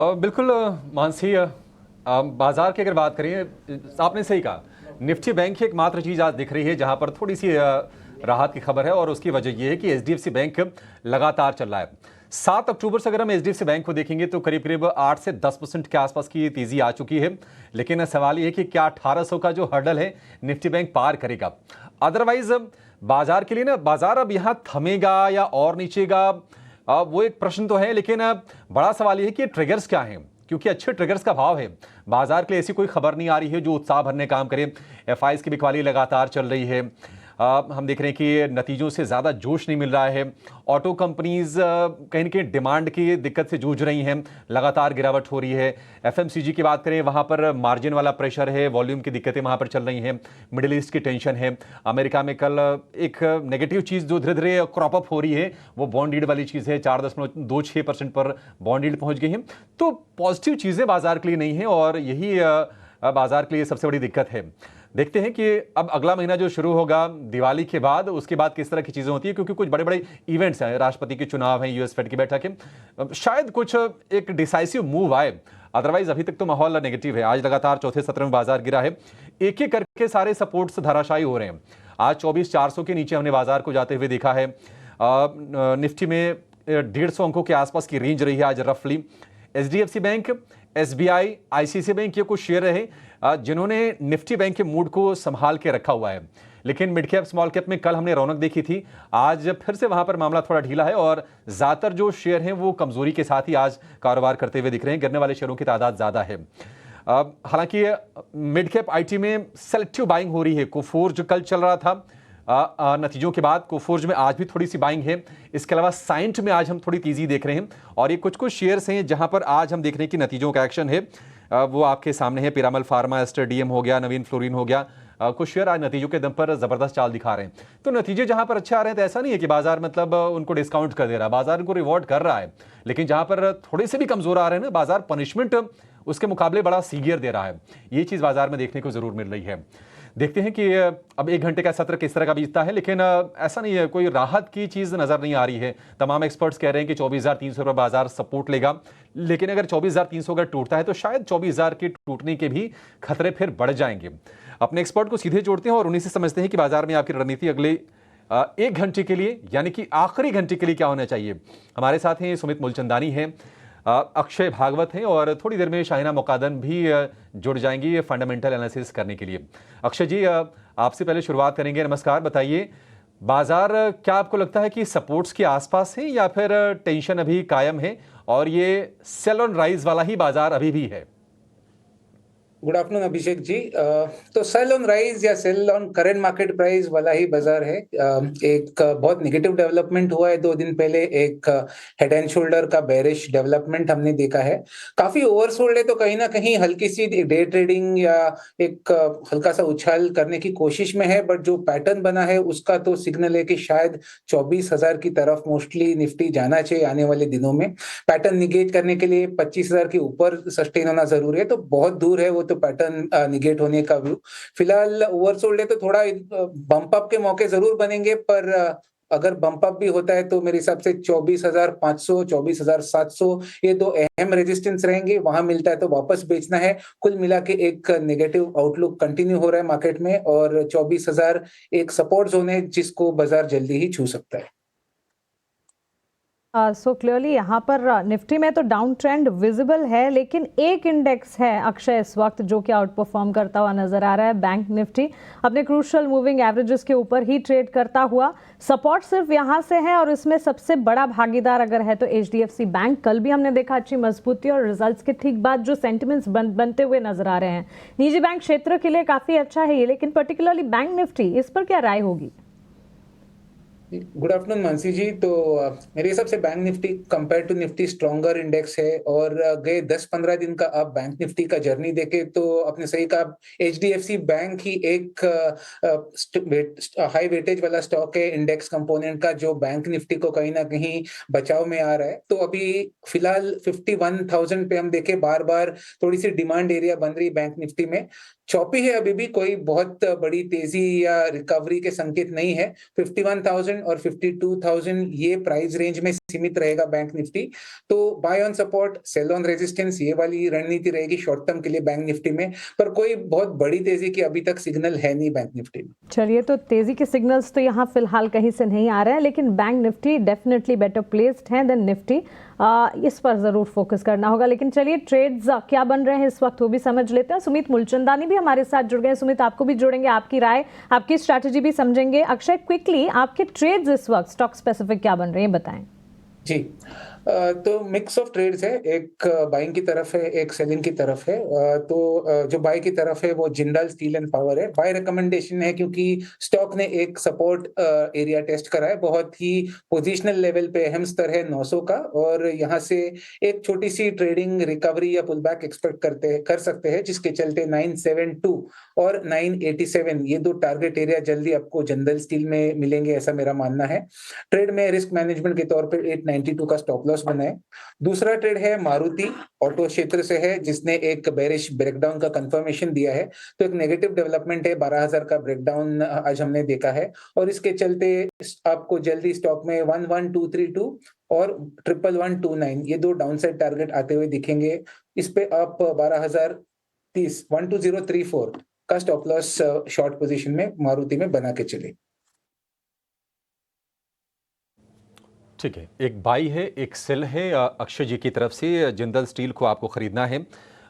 बिल्कुल मानसी, बाजार की अगर बात करें, आपने सही कहा। निफ्टी बैंक ही एकमात्र चीज़ आज दिख रही है जहां पर थोड़ी सी राहत की खबर है, और उसकी वजह यह है कि एचडीएफसी बैंक लगातार चल रहा है। 7 अक्टूबर से अगर हम एचडीएफसी बैंक को देखेंगे तो करीब करीब 8 से 10% के आसपास की तेजी आ चुकी है। लेकिन सवाल यह है कि क्या 1800 का जो हर्डल है निफ्टी बैंक पार करेगा? अदरवाइज बाजार के लिए ना, बाजार अब यहां थमेगा या और नीचेगा, वो एक प्रश्न तो है। लेकिन बड़ा सवाल यह है कि ट्रिगर्स क्या हैं, क्योंकि अच्छे ट्रिगर्स का भाव है। बाजार के लिए ऐसी कोई खबर नहीं आ रही है जो उत्साह भरने काम करे। एफआईज की बिकवाली लगातार चल रही है। हम देख रहे हैं कि नतीजों से ज़्यादा जोश नहीं मिल रहा है। ऑटो कंपनीज कहीं ना कहीं डिमांड की दिक्कत से जूझ रही हैं, लगातार गिरावट हो रही है। एफएमसीजी की बात करें, वहाँ पर मार्जिन वाला प्रेशर है, वॉल्यूम की दिक्कतें वहाँ पर चल रही हैं। मिडिल ईस्ट की टेंशन है। अमेरिका में कल एक नेगेटिव चीज़ जो धीरे धीरे क्रॉप अप हो रही है, वो बॉन्ड यील्ड वाली चीज़ है। 4.26% पर बॉन्ड यील्ड पहुँच गई है। तो पॉजिटिव चीज़ें बाजार के लिए नहीं है, और यही बाजार के लिए सबसे बड़ी दिक्कत है। देखते हैं कि अब अगला महीना जो शुरू होगा दिवाली के बाद, उसके बाद किस तरह की चीज़ें होती है, क्योंकि कुछ बड़े बड़े इवेंट्स हैं। राष्ट्रपति के चुनाव हैं, यूएस फेड की बैठक है, शायद कुछ एक डिसाइसिव मूव आए। अदरवाइज अभी तक तो माहौल नेगेटिव है। आज लगातार चौथे सत्र में बाजार गिरा है। एक एक करके सारे सपोर्ट्स धराशायी हो रहे हैं। आज 24,400 के नीचे हमने बाजार को जाते हुए देखा है। निफ्टी में 150 अंकों के आसपास की रेंज रही है आज रफली। HDFC bank, SBI, ICICI bank, ये कुछ शेयर रहे जिन्होंने निफ्टी बैंक के मूड को संभाल के रखा हुआ है। लेकिन मिड कैप स्मॉल कैप में कल हमने रौनक देखी थी। आज फिर से वहां पर मामला थोड़ा ढीला है, और ज्यादातर जो शेयर हैं वो कमजोरी के साथ ही आज कारोबार करते हुए दिख रहे हैं। गिरने वाले शेयरों की तादाद ज्यादा है। हालांकि मिड कैप आईटी में सेलेक्टिव बाइंग हो रही है। कोफोर्ज कल चल रहा था, नतीजों के बाद कोफोर्ज में आज भी थोड़ी सी बाइंग है। इसके अलावा साइंट में आज हम थोड़ी तेजी देख रहे हैं। और ये कुछ कुछ शेयर्स हैं जहां पर आज हम देख रहे हैं कि नतीजों का एक्शन है। वो आपके सामने है। पिरामल फार्मा, एस्टर डीएम हो गया, नवीन फ्लोरिन हो गया। कुछ शेयर आज नतीजों के दम पर जबरदस्त चाल दिखा रहे हैं। तो नतीजे जहां पर अच्छे आ रहे हैं तो ऐसा नहीं है कि बाजार मतलब उनको डिस्काउंट कर दे रहा है। बाजार उनको रिवॉर्ड कर रहा है। लेकिन जहां पर थोड़े से भी कमजोर आ रहे हैं ना, बाजार पनिशमेंट उसके मुकाबले बड़ा सीवियर दे रहा है। ये चीज बाजार में देखने को जरूर मिल रही है। देखते हैं कि अब 1 घंटे का सत्र किस तरह का बीतता है। लेकिन ऐसा नहीं है, कोई राहत की चीज नजर नहीं आ रही है। तमाम एक्सपर्ट्स कह रहे हैं कि 24,300 पर बाजार सपोर्ट लेगा। लेकिन अगर 24,300 अगर टूटता है तो शायद 24,000 के टूटने के भी खतरे फिर बढ़ जाएंगे। अपने एक्सपर्ट को सीधे जोड़ते हैं और उन्हीं से समझते हैं कि बाजार में आपकी रणनीति अगले 1 घंटे के लिए, यानी कि आखिरी घंटे के लिए क्या होना चाहिए। हमारे साथ हैं सुमित मूलचंदानी हैं, अक्षय भागवत हैं, और थोड़ी देर में शाहिना मुकादम भी जुड़ जाएंगी ये फंडामेंटल एनालिसिस करने के लिए। अक्षय जी, आपसे पहले शुरुआत करेंगे। नमस्कार, बताइए बाजार क्या आपको लगता है कि सपोर्ट्स के आसपास है या फिर टेंशन अभी कायम है, और ये सेल ऑन राइज वाला ही बाजार अभी भी है? Good afternoon Abhishek ji. तो सेल ऑन राइज या sell on current market price वाला ही बाजार है। एक बहुत नेगेटिव डेवलपमेंट हुआ है 2 दिन पहले। एक हेड एंड शोल्डर का बेरिश डेवलपमेंट हमने देखा है। काफी ओवरसोल्ड है, तो कहीं ना कहीं हल्की सी डे ट्रेडिंग या एक हल्का सा उछाल करने की कोशिश में है। बट जो पैटर्न बना है उसका तो सिग्नल है कि शायद 24,000 की तरफ मोस्टली निफ्टी जाना चाहिए आने वाले दिनों में। पैटर्न निगेट करने के लिए 25,000 के ऊपर सस्टेन होना जरूरी है, तो बहुत दूर है वो तो पैटर्न निगेट होने का व्यू। फिलहाल ओवरसोल्ड है, तो थोड़ा बम्प अप के मौके जरूर बनेंगे, पर अगर बम्प अप भी होता है तो मेरे हिसाब से 24,500, 24,700 ये 2 अहम रेजिस्टेंस रहेंगे। वहां मिलता है तो वापस बेचना है। कुल मिला के एक नेगेटिव आउटलुक कंटिन्यू हो रहा है मार्केट में, और 24,000 एक सपोर्ट जोन है जिसको बाजार जल्दी ही छू सकता है। सो क्लियरली यहाँ पर निफ्टी में तो डाउन ट्रेंड विजिबल है, लेकिन एक इंडेक्स है अक्षय इस वक्त जो कि आउट परफॉर्म करता हुआ नजर आ रहा है। बैंक निफ्टी अपने क्रूशियल मूविंग एवरेजेस के ऊपर ही ट्रेड करता हुआ। सपोर्ट सिर्फ यहाँ से है, और इसमें सबसे बड़ा भागीदार अगर है तो एचडीएफसी बैंक। कल भी हमने देखा अच्छी मजबूती, और रिजल्ट्स के ठीक बाद जो सेंटिमेंट्स बनते हुए नजर आ रहे हैं। निजी बैंक क्षेत्र के लिए काफी अच्छा है ये, लेकिन पर्टिकुलरली बैंक निफ्टी, इस पर क्या राय होगी? Good afternoon Mansi ji. तो मेरे हिसाब से bank Nifty compare to Nifty stronger index है, और गए 10-15 दिन का आप बैंक निफ्टी का जर्नी देखे तो आपने सही कहा, एचडीएफसी बैंक ही एक हाई वेटेज वाला स्टॉक है इंडेक्स कंपोनेंट का, जो बैंक निफ्टी को कहीं ना कहीं बचाव में आ रहा है। तो अभी फिलहाल 51,000 पे हम देखे, बार बार थोड़ी सी डिमांड एरिया बन रही बैंक निफ्टी में। चौपी है, अभी भी कोई बहुत बड़ी तेजी या रिकवरी के संकेत नहीं है। 51,000 57 और 52,000 ये प्राइस रेंज में सीमित रहेगा बैंक निफ्टी। तो buy on support, sell on resistance, ये वाली रणनीति रहेगी शॉर्ट टर्म के लिए बैंक निफ्टी में। पर कोई बहुत बड़ी तेजी की अभी तक सिग्नल है नहीं बैंक निफ्टी में। चलिए, तो तेजी के सिग्नल्स तो यहाँ फिलहाल कहीं से नहीं आ रहे हैं, लेकिन bank Nifty definitely better placed है देन निफ्टी। इस पर जरूर फोकस करना होगा। लेकिन चलिए, ट्रेड्स क्या बन रहे हैं इस वक्त वो भी समझ लेते हैं। सुमित मूलचंदानी भी हमारे साथ जुड़ गए। सुमित, आपको भी जोड़ेंगे, आपकी राय, आपकी स्ट्रैटेजी भी समझेंगे। अक्षय, क्विकली आपके ट्रेड्स इस वक्त स्टॉक स्पेसिफिक क्या बन रहे हैं, बताएं। जी, तो मिक्स ऑफ ट्रेड्स है, एक बाइंग की तरफ है, एक सेलिंग की तरफ है। तो जो बाय की तरफ है वो जिंदाल स्टील एंड पावर है। बाय रिकमेंडेशन है क्योंकि स्टॉक ने एक सपोर्ट एरिया टेस्ट करा है, बहुत ही पोजीशनल लेवल पे अहम स्तर है 900 का, और यहाँ से एक छोटी सी ट्रेडिंग रिकवरी या पुल बैक एक्सपेक्ट कर सकते हैं, जिसके चलते 972 और 987 ये दो टारगेट एरिया जल्दी आपको जिंदाल स्टील में मिलेंगे, ऐसा मेरा मानना है। ट्रेड में रिस्क मैनेजमेंट के तौर पर 892 का स्टॉप लॉस बनाए। दूसरा ट्रेड है मारुति, ऑटो क्षेत्र से है, जिसने एक बेरिश ब्रेकडाउन का कंफर्मेशन दिया है। तो एक नेगेटिव डेवलपमेंट है, 12,000 का ब्रेकडाउन आज हमने देखा है, और इसके चलते आपको जल्दी स्टॉक में 11232 और 11129 ये दो डाउनसाइड टारगेट आते हुए दिखेंगे। इस पे आप 12,030 12034 का स्टॉप लॉस शॉर्ट पोजीशन में मारुति में बना के चले। ठीक है, एक बाई है, एक सेल है अक्षय जी की तरफ से। जिंदल स्टील को आपको खरीदना है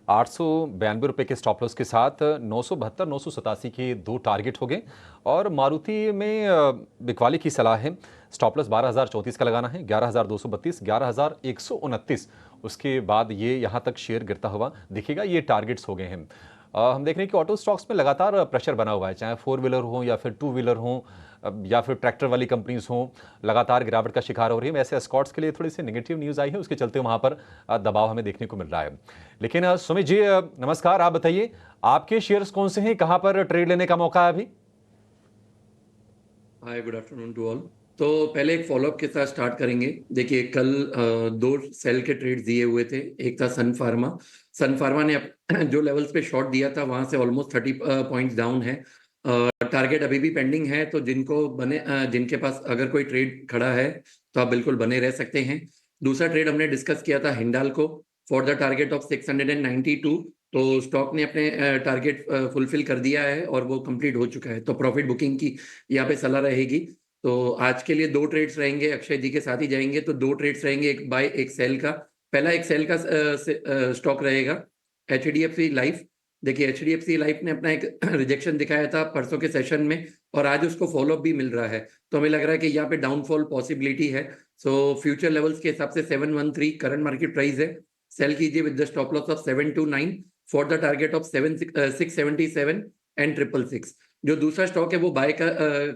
892 रुपये के स्टॉप लॉस के साथ। 972 987 के दो टारगेट हो गए, और मारुति में बिकवाली की सलाह है। स्टॉप लॉस 12,034 का लगाना है, 11,232, 11,129, उसके बाद ये यहाँ तक शेयर गिरता हुआ दिखेगा। ये टारगेट्स हो गए हैं। हम देख रहे हैं कि ऑटो स्टॉक्स में लगातार प्रेशर बना हुआ है, चाहे 4 व्हीलर हो या फिर 2 व्हीलर हो या फिर ट्रैक्टर वाली कंपनीज हो, लगातार गिरावट का शिकार हो रही है। वैसे एस्कॉर्ट्स के लिए थोड़ी सी नेगेटिव न्यूज़ आई है, उसके चलते वहाँ पर दबाव हमें देखने को मिल रहा है। लेकिन सुमित जी नमस्कार, आप बताइए आपके शेयर्स कौन से हैं, कहाँ पर ट्रेड लेने का मौका है अभी? हाय, गुड आफ्टरनून टू ऑल। तो पहले एक फॉलोअप के साथ स्टार्ट करेंगे। देखिए, कल दो सेल के ट्रेड दिए हुए थे। एक था सन फार्मा ने जो लेवल्स पे शॉर्ट दिया था वहां से ऑलमोस्ट 30 पॉइंट्स डाउन है। टारगेट अभी भी पेंडिंग है, तो जिनके पास अगर कोई ट्रेड खड़ा है तो आप बिल्कुल बने रह सकते हैं। दूसरा ट्रेड हमने डिस्कस किया था Hindalco for the target of 692। तो स्टॉक ने अपने टारगेट फुलफिल कर दिया है और वो कंप्लीट हो चुका है, तो प्रॉफिट बुकिंग की यहाँ पे सलाह रहेगी। तो आज के लिए दो ट्रेड्स रहेंगे, अक्षय जी के साथ ही जाएंगे। तो दो ट्रेड्स रहेंगे, एक बाय एक सेल का। पहला एक सेल का स्टॉक रहेगा HDFC लाइफ। देखिए, HDFC लाइफ ने अपना एक रिजेक्शन दिखाया था परसों के सेशन में, और आज उसको फॉलोअप भी मिल रहा है। तो हमें लग रहा है कि यहाँ पे डाउनफॉल पॉसिबिलिटी है। सो फ्यूचर लेवल्स के हिसाब से 713 करंट मार्केट प्राइस है। सेल कीजिए with the stop loss of 729 for the target of 677 and 666। जो दूसरा स्टॉक है वो बाय का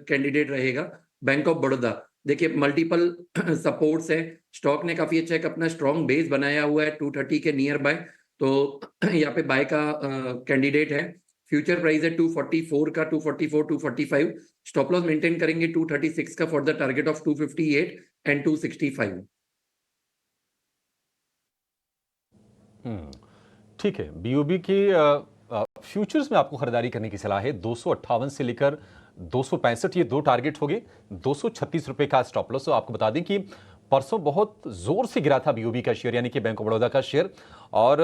कैंडिडेट रहेगा बैंक ऑफ बड़ौदा। देखिए, मल्टीपल सपोर्ट्स है, स्टॉक ने काफी अच्छा एक अपना स्ट्रॉन्ग बेस बनाया हुआ है 230 के नियर बाय। तो यहाँ पे बाय का कैंडिडेट है। फ्यूचर प्राइस है 244 का, 244 245। स्टॉप लॉस मेंटेन करेंगे 236 का for the target of 258 and 265। ठीक है, बीओबी के फ्यूचर्स में आपको खरीदारी करने की सलाह है। 258 से लेकर 265 ये दो टारगेट हो गए। 236 रुपए का स्टॉप लॉस। तो आपको बता दें कि परसों बहुत जोर से गिरा था बीओबी का शेयर, यानी कि बैंक ऑफ बड़ौदा का शेयर, और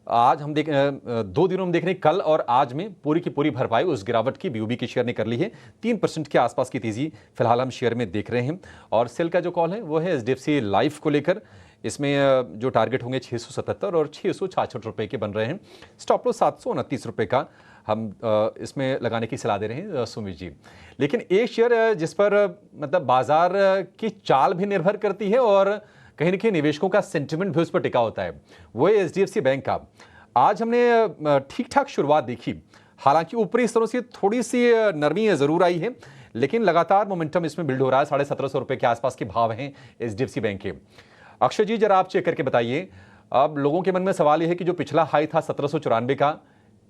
आज हम 2 दिनों में देख रहे हैं, कल और आज में पूरी की पूरी भरपाई उस गिरावट की बीओबी के शेयर ने कर ली है। 3% के आसपास की तेजी फिलहाल हम शेयर में देख रहे हैं। और सेल का जो कॉल है वो है HDFC लाइफ को लेकर। इसमें जो टारगेट होंगे 677 और 666 रुपए के बन रहे हैं। स्टॉप लॉस 729 रुपए का हम इसमें लगाने की सलाह दे रहे हैं सुमित जी। लेकिन एक शेयर जिस पर मतलब बाजार की चाल भी निर्भर करती है और कहीं ना कहीं निवेशकों का सेंटिमेंट भी उस पर टिका होता है, वो है HDFC बैंक का। आज हमने ठीक ठाक शुरुआत देखी, हालांकि ऊपरी स्तरों से थोड़ी सी नरमी जरूर आई है, लेकिन लगातार मोमेंटम इसमें बिल्ड हो रहा है। 1750 रुपए के आसपास के भाव हैं HDFC बैंक के। अक्षय जी, जरा आप चेक करके बताइए। अब लोगों के मन में सवाल यह है कि जो पिछला हाई था 1794 का,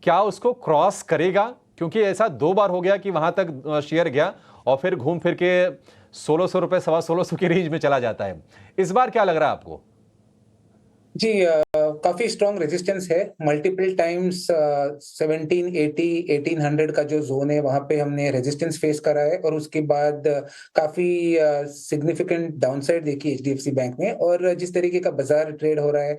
क्या उसको क्रॉस करेगा? क्योंकि ऐसा 2 बार हो गया कि वहां तक शेयर गया और फिर घूम फिर के 1600 रुपए 1650 की रेंज में चला जाता है। इस बार क्या लग रहा है आपको? जी काफी स्ट्रॉन्ग रेजिस्टेंस है मल्टीपल टाइम्स 1780 1800 का जो जोन है वहां पे हमने रेजिस्टेंस फेस करा है और उसके बाद काफी सिग्निफिकेंट डाउनसाइड देखी एचडीएफसी बैंक में और जिस तरीके का बाजार ट्रेड हो रहा है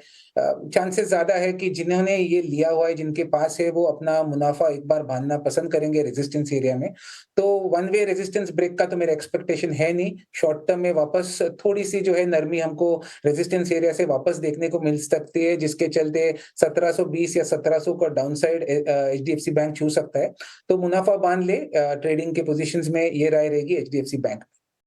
चांसेस ज्यादा है कि जिन्होंने ये लिया हुआ है जिनके पास है वो अपना मुनाफा एक बार बांधना पसंद करेंगे रेजिस्टेंस एरिया में। तो वन वे रेजिस्टेंस ब्रेक का तो मेरा एक्सपेक्टेशन है नहीं। शॉर्ट टर्म में वापस थोड़ी सी जो है नरमी हमको रेजिस्टेंस एरिया से वापस देखने को मिल सकती है जिसके चलते 1720 या 1700 का डाउनसाइड एचडीएफसी बैंक छू सकता है। तो मुनाफा बांध ले ट्रेडिंग के पोजीशंस में ये राय रहेगी एचडीएफसी बैंक।